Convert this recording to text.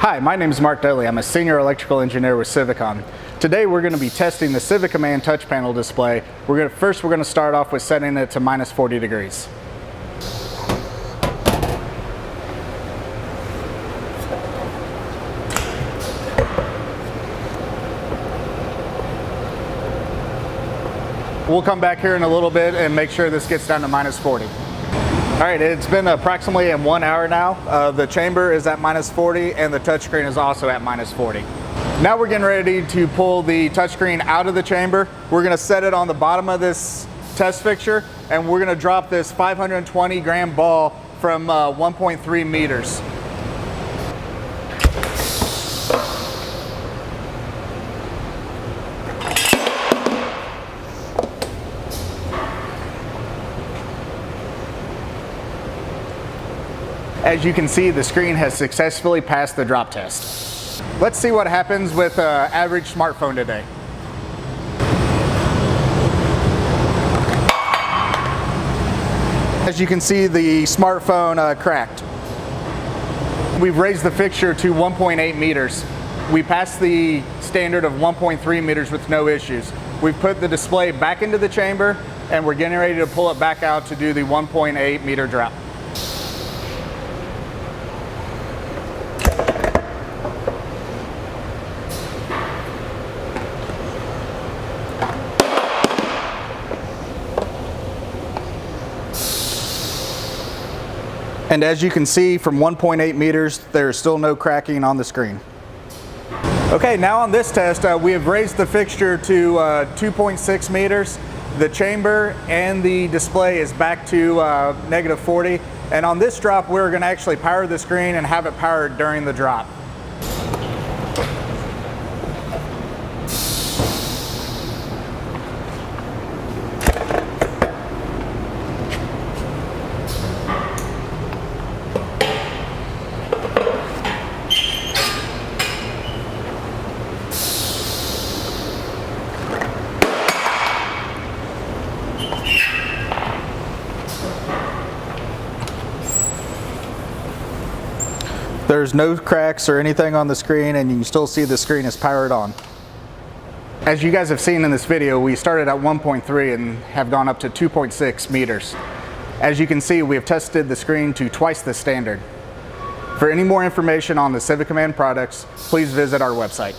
Hi, my name is Mark Dudley. I'm a senior electrical engineer with Civacon. Today we're going to be testing the CivaCommand touch panel display. First we're going to start off with setting it to minus 40 degrees. We'll come back here in a little bit and make sure this gets down to minus 40. All right, it's been approximately 1 hour now. The chamber is at minus 40 and the touchscreen is also at minus 40. Now we're getting ready to pull the touchscreen out of the chamber. We're gonna set it on the bottom of this test fixture and we're gonna drop this 520 gram ball from 1.3 meters. As you can see, the screen has successfully passed the drop test. Let's see what happens with an average smartphone today. As you can see, the smartphone cracked. We've raised the fixture to 1.8 meters. We passed the standard of 1.3 meters with no issues. We've put the display back into the chamber and we're getting ready to pull it back out to do the 1.8 meter drop. And as you can see, from 1.8 meters, there is still no cracking on the screen. Okay, now on this test, we have raised the fixture to 2.6 meters. The chamber and the display is back to negative 40. And on this drop, we're gonna actually power the screen and have it powered during the drop. There's no cracks or anything on the screen and you can still see the screen is powered on. As you guys have seen in this video, we started at 1.3 and have gone up to 2.6 meters. As you can see, we have tested the screen to twice the standard. For any more information on the CivaCommand products, please visit our website.